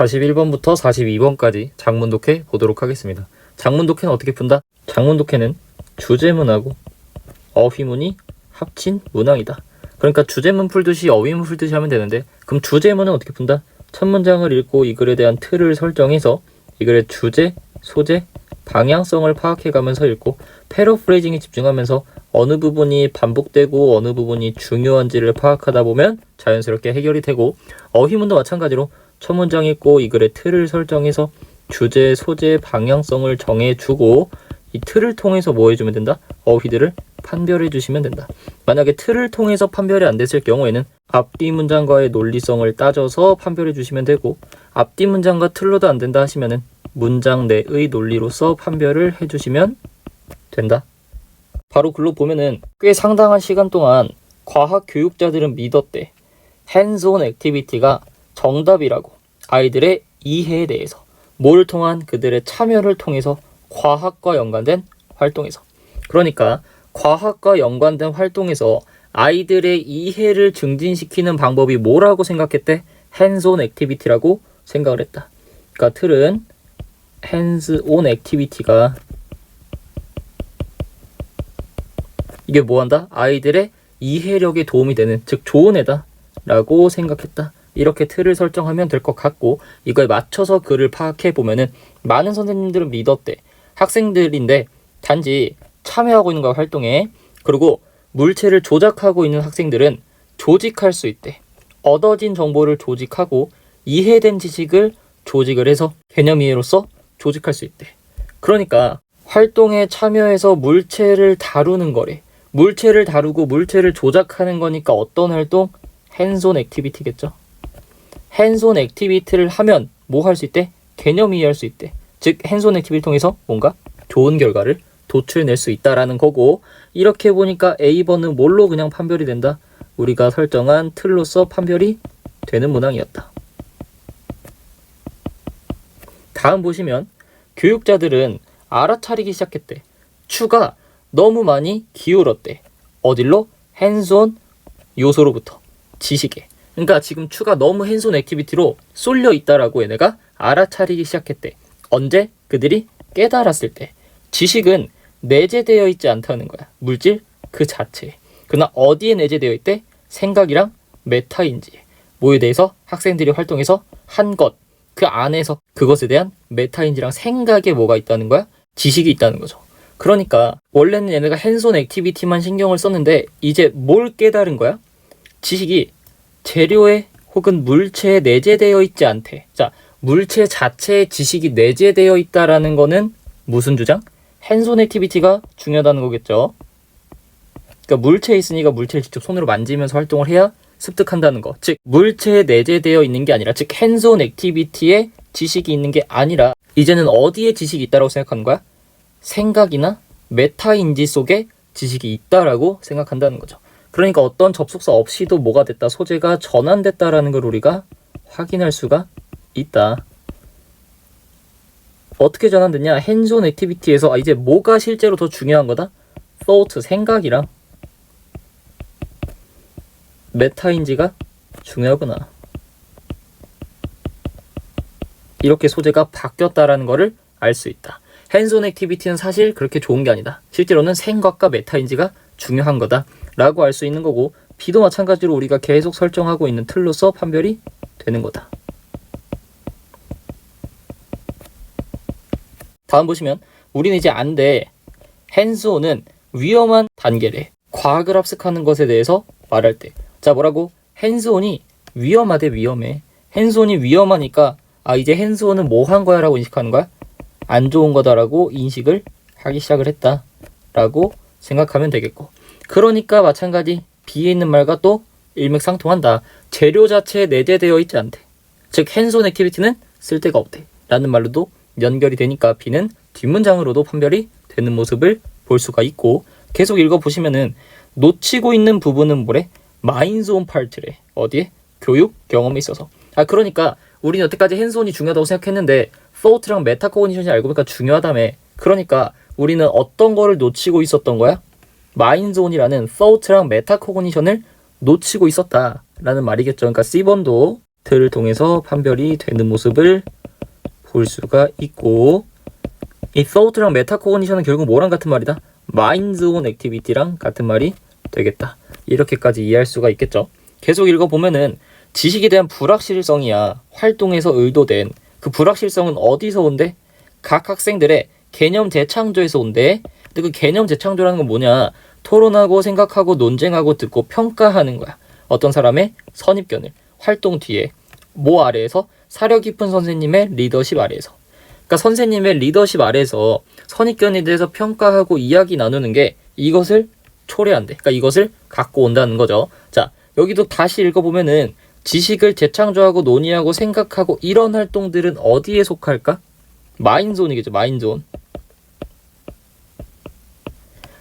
41번부터 42번까지 작문독해 보도록 하겠습니다. 작문독해는 어떻게 푼다? 작문독해는 주제문하고 어휘문이 합친 문항이다. 그러니까 주제문 풀듯이 어휘문 풀듯이 하면 되는데, 그럼 주제문은 어떻게 푼다? 첫 문장을 읽고 이 글에 대한 틀을 설정해서 이 글의 주제, 소재, 방향성을 파악해가면서 읽고 패러프레이징에 집중하면서 어느 부분이 반복되고 어느 부분이 중요한지를 파악하다 보면 자연스럽게 해결이 되고, 어휘문도 마찬가지로 첫 문장 읽고 이 글의 틀을 설정해서 주제, 소재, 방향성을 정해주고 이 틀을 통해서 뭐 해주면 된다? 어휘들을 판별해 주시면 된다. 만약에 틀을 통해서 판별이 안 됐을 경우에는 앞뒤 문장과의 논리성을 따져서 판별해 주시면 되고, 앞뒤 문장과 틀로도 안 된다 하시면은 문장 내의 논리로서 판별을 해주시면 된다. 바로 글로 보면은 꽤 상당한 시간 동안 과학 교육자들은 믿었대. 핸즈온 액티비티가 정답이라고. 아이들의 이해에 대해서, 뭘 통한 그들의 참여를 통해서 과학과 연관된 활동에서. 그러니까 과학과 연관된 활동에서 아이들의 이해를 증진시키는 방법이 뭐라고 생각했대? 핸즈온 액티비티라고 생각을 했다. 그러니까 틀은 핸즈온 액티비티가 이게 뭐한다? 아이들의 이해력에 도움이 되는, 즉 좋은 애다 라고 생각했다. 이렇게 틀을 설정하면 될 것 같고, 이거에 맞춰서 글을 파악해 보면은 많은 선생님들은 믿었대. 학생들인데 단지 참여하고 있는 거야, 활동에. 그리고 물체를 조작하고 있는 학생들은 조직할 수 있대. 얻어진 정보를 조직하고 이해된 지식을 조직을 해서 개념 이해로서 조직할 수 있대. 그러니까 활동에 참여해서 물체를 다루는 거래. 물체를 다루고 물체를 조작하는 거니까 어떤 활동? 핸즈온 액티비티겠죠. 핸즈온 액티비티를 하면 뭐 할 수 있대? 개념 이해할 수 있대. 즉 핸즈온 액티비티를 통해서 뭔가 좋은 결과를 도출낼 수 있다라는 거고, 이렇게 보니까 A번은 뭘로 그냥 판별이 된다? 우리가 설정한 틀로서 판별이 되는 문항이었다. 다음 보시면 교육자들은 알아차리기 시작했대. 추가 너무 많이 기울었대. 어딜로? 핸즈온 요소로부터 지식에. 그러니까 지금 추가 너무 핸즈온 액티비티로 쏠려 있다라고 얘네가 알아차리기 시작했대. 언제? 그들이 깨달았을 때. 지식은 내재되어 있지 않다는 거야. 물질 그 자체에. 그러나 어디에 내재되어 있대? 생각이랑 메타인지. 뭐에 대해서 학생들이 활동해서 한 것, 그 안에서 그것에 대한 메타인지랑 생각에 뭐가 있다는 거야? 지식이 있다는 거죠. 그러니까 원래는 얘네가 핸즈온 액티비티만 신경을 썼는데 이제 뭘 깨달은 거야? 지식이 재료에 혹은 물체에 내재되어 있지 않대. 자, 물체 자체에 지식이 내재되어 있다라는 거는 무슨 주장? 핸즈온 액티비티가 중요하다는 거겠죠. 그러니까 물체에 있으니까 물체를 직접 손으로 만지면서 활동을 해야 습득한다는 거. 즉 물체에 내재되어 있는 게 아니라, 즉 핸즈온 액티비티에 지식이 있는 게 아니라 이제는 어디에 지식이 있다라고 생각하는 거야? 생각이나 메타인지 속에 지식이 있다라고 생각한다는 거죠. 그러니까 어떤 접속사 없이도 뭐가 됐다? 소재가 전환됐다라는 걸 우리가 확인할 수가 있다. 어떻게 전환됐냐? 핸즈온 액티비티에서 이제 뭐가 실제로 더 중요한 거다? thought, 생각이랑 메타인지가 중요하구나. 이렇게 소재가 바뀌었다라는 거를 알 수 있다. 핸즈온 액티비티는 사실 그렇게 좋은 게 아니다. 실제로는 생각과 메타인지가 중요한 거다 라고 알 수 있는 거고, B도 마찬가지로 우리가 계속 설정하고 있는 틀로서 판별이 되는 거다. 다음 보시면 우리는 이제 안 돼. 핸즈온은 위험한 단계래. 과학을 합숙하는 것에 대해서 말할 때. 자, 뭐라고? 핸즈온이 위험하대. 위험해. 핸즈온이 위험하니까 이제 핸즈온은 뭐 한 거야 라고 인식하는 거야? 안 좋은 거다라고 인식을 하기 시작을 했다 라고 생각하면 되겠고, 그러니까 마찬가지 B에 있는 말과 또 일맥상통한다. 재료 자체에 내재되어 있지 않대. 즉 핸즈온 액티비티는 쓸데가 없대 라는 말로도 연결이 되니까 B는 뒷문장으로도 판별이 되는 모습을 볼 수가 있고, 계속 읽어보시면은 놓치고 있는 부분은 뭐래? 마인드 온 파트래. 어디에? 교육 경험에 있어서. 그러니까 우리는 여태까지 핸즈온이 중요하다고 생각했는데 thought랑 메타코그니션이 알고 보니까 중요하다며. 그러니까 우리는 어떤 거를 놓치고 있었던 거야? 마인드온이라는 thought랑 메타코그니션을 놓치고 있었다라는 말이겠죠. 그러니까 C번도 틀을 통해서 판별이 되는 모습을 볼 수가 있고, 이 thought랑 메타코그니션은 결국 뭐랑 같은 말이다? 마인드 온 액티비티랑 같은 말이 되겠다. 이렇게까지 이해할 수가 있겠죠. 계속 읽어보면은 지식에 대한 불확실성이야 활동에서 의도된 그 불확실성은 어디서 온대? 각 학생들의 개념 재창조에서 온대. 근데 그 개념 재창조라는 건 뭐냐? 토론하고 생각하고 논쟁하고 듣고 평가하는 거야. 어떤 사람의 선입견을 활동 뒤에 뭐 아래에서? 사려 깊은 선생님의 리더십 아래에서. 그러니까 선생님의 리더십 아래에서 선입견에 대해서 평가하고 이야기 나누는 게 이것을 초래한대. 그러니까 이것을 갖고 온다는 거죠. 자, 여기도 다시 읽어보면은 지식을 재창조하고 논의하고 생각하고 이런 활동들은 어디에 속할까? 마인드존이겠죠. 마인드존.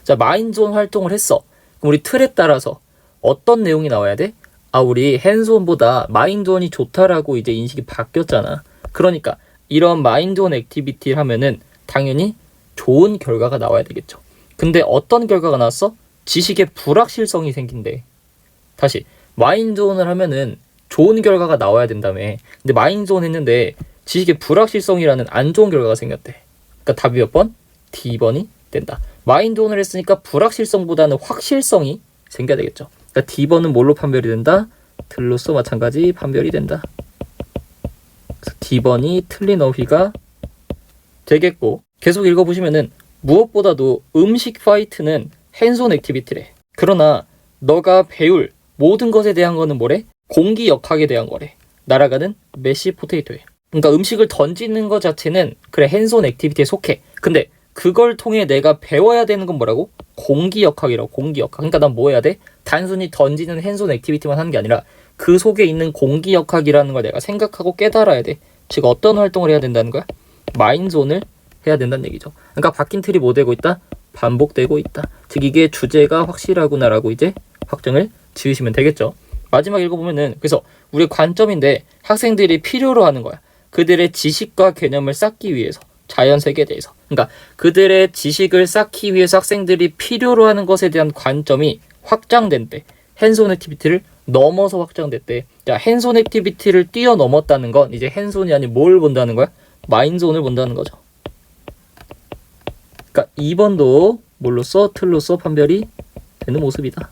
자, 마인드존 활동을 했어. 그럼 우리 틀에 따라서 어떤 내용이 나와야 돼? 아, 우리 핸즈온보다 마인드온이 좋다라고 이제 인식이 바뀌었잖아. 그러니까 이런 마인드온 액티비티를 하면은 당연히 좋은 결과가 나와야 되겠죠. 근데 어떤 결과가 나왔어? 지식의 불확실성이 생긴대. 다시 마인드온을 하면은 좋은 결과가 나와야 된다며. 근데 마인드온 했는데 지식의 불확실성이라는 안 좋은 결과가 생겼대. 그러니까 답이 몇 번? D번이 된다. 마인드온을 했으니까 불확실성보다는 확실성이 생겨야 되겠죠. 그러니까 D번은 뭘로 판별이 된다? 틀로서 마찬가지 판별이 된다. 그래서 D번이 틀린 어휘가 되겠고, 계속 읽어보시면은 무엇보다도 음식 파이트는 핸즈온 액티비티래. 그러나 너가 배울 모든 것에 대한 거는 뭐래? 공기역학에 대한 거래. 날아가는 메시 포테이토에. 그러니까 음식을 던지는 것 자체는 그래 핸즈온 액티비티에 속해. 근데 그걸 통해 내가 배워야 되는 건 뭐라고? 공기역학이라고. 공기역학. 그러니까 난 뭐 해야 돼? 단순히 던지는 핸즈온 액티비티만 하는 게 아니라 그 속에 있는 공기역학이라는 걸 내가 생각하고 깨달아야 돼. 즉 어떤 활동을 해야 된다는 거야? 마인드존을 해야 된다는 얘기죠. 그러니까 바뀐 틀이 뭐 되고 있다? 반복되고 있다. 즉 이게 주제가 확실하구나라고 이제 확정을 지으시면 되겠죠. 마지막 읽어보면은 그래서 우리의 관점인데 학생들이 필요로 하는 거야. 그들의 지식과 개념을 쌓기 위해서. 자연 세계에 대해서. 그러니까 그들의 지식을 쌓기 위해서 학생들이 필요로 하는 것에 대한 관점이 확장된 때 핸즈온 액티비티를 넘어서 확장됐대. 자, 핸즈온 액티비티를 뛰어넘었다는 건 이제 핸즈온이 아닌 뭘 본다는 거야? 마인드존을 본다는 거죠. 그러니까 2번도 뭘로써? 틀로써 판별이 되는 모습이다.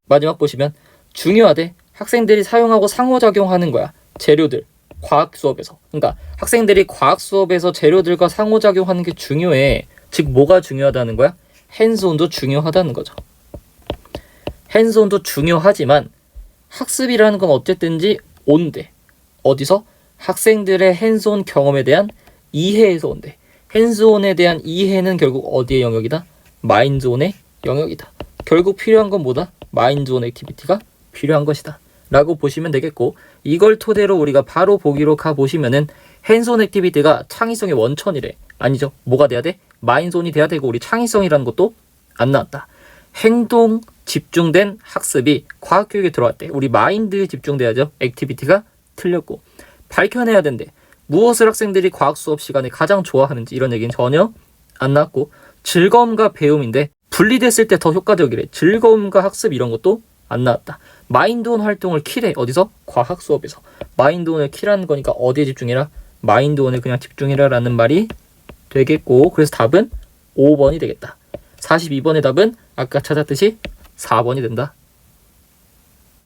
마지막 보시면 중요하대. 학생들이 사용하고 상호작용하는 거야. 재료들. 과학 수업에서. 그러니까 학생들이 과학 수업에서 재료들과 상호작용하는 게 중요해. 즉 뭐가 중요하다는 거야? 핸즈온도 중요하다는 거죠. 핸즈온도 중요하지만 학습이라는 건 어쨌든지 온대. 어디서? 학생들의 핸즈온 경험에 대한 이해에서 온대. 핸즈온에 대한 이해는 결국 어디의 영역이다? 마인드온의 영역이다. 결국 필요한 건 뭐다? 마인드온 액티비티가 필요한 것이다 라고 보시면 되겠고, 이걸 토대로 우리가 바로 보기로 가보시면은 핸즈온 액티비티가 창의성의 원천이래. 아니죠. 뭐가 돼야 돼? 마인드온이 돼야 되고, 우리 창의성이라는 것도 안 나왔다. 행동 집중된 학습이 과학교육에 들어왔대. 우리 마인드에 집중돼야죠. 액티비티가 틀렸고, 밝혀내야 된대. 무엇을 학생들이 과학 수업 시간에 가장 좋아하는지 이런 얘기는 전혀 안 나왔고, 즐거움과 배움인데 분리됐을 때 더 효과적이래. 즐거움과 학습 이런 것도 안 나왔다. 마인드온 활동을 키래. 어디서? 과학 수업에서. 마인드온을 키라는 거니까 어디에 집중해라? 마인드온에 그냥 집중해라 라는 말이 되겠고, 그래서 답은 5번이 되겠다. 42번의 답은 아까 찾았듯이 4번이 된다.